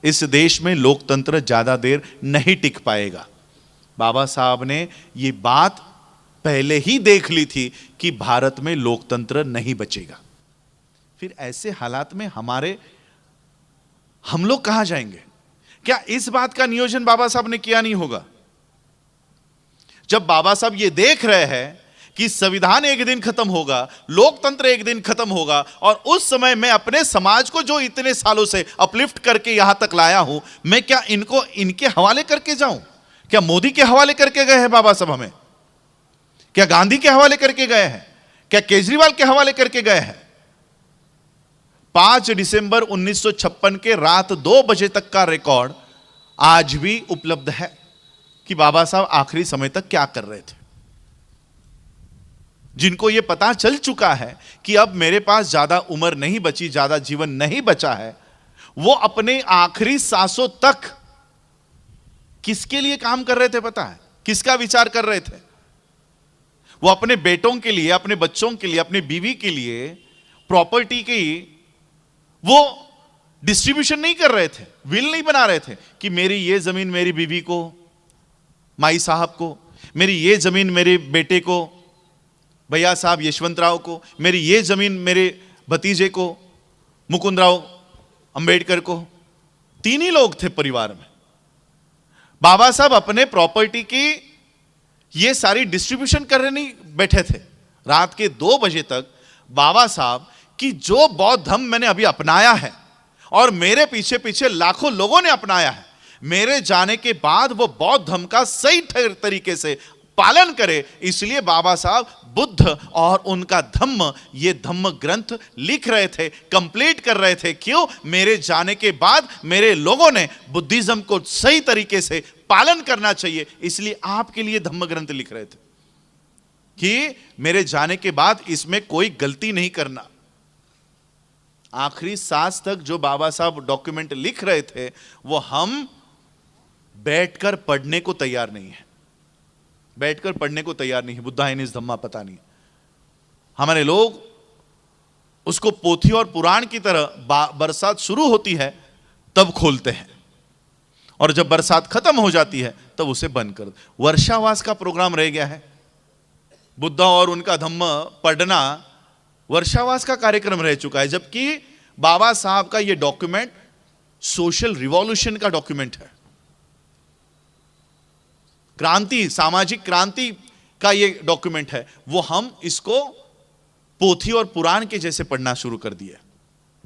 इस देश में लोकतंत्र ज्यादा देर नहीं टिक पाएगा। बाबा साहब ने ये बात पहले ही देख ली थी कि भारत में लोकतंत्र नहीं बचेगा। फिर ऐसे हालात में हम लोग कहां जाएंगे? क्या इस बात का नियोजन बाबा साहब ने किया नहीं होगा? जब बाबा साहब ये देख रहे हैं कि संविधान एक दिन खत्म होगा, लोकतंत्र एक दिन खत्म होगा, और उस समय मैं अपने समाज को जो इतने सालों से अपलिफ्ट करके यहां तक लाया हूं, मैं क्या इनको इनके हवाले करके जाऊं? क्या मोदी के हवाले करके गए हैं बाबा साहब हमें? क्या गांधी के हवाले करके गए हैं? क्या केजरीवाल के हवाले करके गए हैं? 5 दिसंबर 1956 के रात 2 बजे तक का रिकॉर्ड आज भी उपलब्ध है कि बाबा साहब आखिरी समय तक क्या कर रहे थे। जिनको यह पता चल चुका है कि अब मेरे पास ज्यादा उम्र नहीं बची, ज्यादा जीवन नहीं बचा है, वो अपने आखिरी सांसों तक किसके लिए काम कर रहे थे पता है? किसका विचार कर रहे थे? वो अपने बेटों के लिए, अपने बच्चों के लिए, अपनी बीवी के लिए प्रॉपर्टी की वो डिस्ट्रीब्यूशन नहीं कर रहे थे, विल नहीं बना रहे थे कि मेरी ये जमीन मेरी बीवी को, माई साहब को, मेरी ये जमीन मेरे बेटे को, भैया साहब यशवंत राव को, मेरी ये जमीन मेरे भतीजे को, मुकुंद राव अंबेडकर को। 3 ही लोग थे परिवार में। बाबा साहब अपने प्रॉपर्टी की ये सारी डिस्ट्रीब्यूशन करने नहीं बैठे थे। रात के 2 बजे तक बाबा साहब कि जो बौद्ध धर्म मैंने अभी अपनाया है और मेरे पीछे पीछे लाखों लोगों ने अपनाया है, मेरे जाने के बाद वो बौद्ध धर्म का सही तरीके से पालन करे, इसलिए बाबा साहब बुद्ध और उनका धम्म, ये धम्म ग्रंथ लिख रहे थे, कंप्लीट कर रहे थे। क्यों? मेरे जाने के बाद मेरे लोगों ने बुद्धिज्म को सही तरीके से पालन करना चाहिए, इसलिए आपके लिए धम्म ग्रंथ लिख रहे थे कि मेरे जाने के बाद इसमें कोई गलती नहीं करना। आखिरी सांस तक जो बाबा साहब डॉक्यूमेंट लिख रहे थे, वो हम बैठकर पढ़ने को तैयार नहीं है, बैठकर पढ़ने को तैयार नहीं है। बुद्धायनिस धम्मा पता नहीं। हमारे लोग उसको पोथी और पुराण की तरह बरसात शुरू होती है तब खोलते हैं, और जब बरसात खत्म हो जाती है तब उसे बंद कर दो। वर्षावास का प्रोग्राम रह गया है। बुद्धा और उनका धम्म पढ़ना वर्षावास का कार्यक्रम रह चुका है, जबकि बाबा साहब का यह डॉक्यूमेंट सोशल रिवॉल्यूशन का डॉक्यूमेंट है। क्रांति, सामाजिक क्रांति का ये डॉक्यूमेंट है। वो हम इसको पोथी और पुराण के जैसे पढ़ना शुरू कर दिए।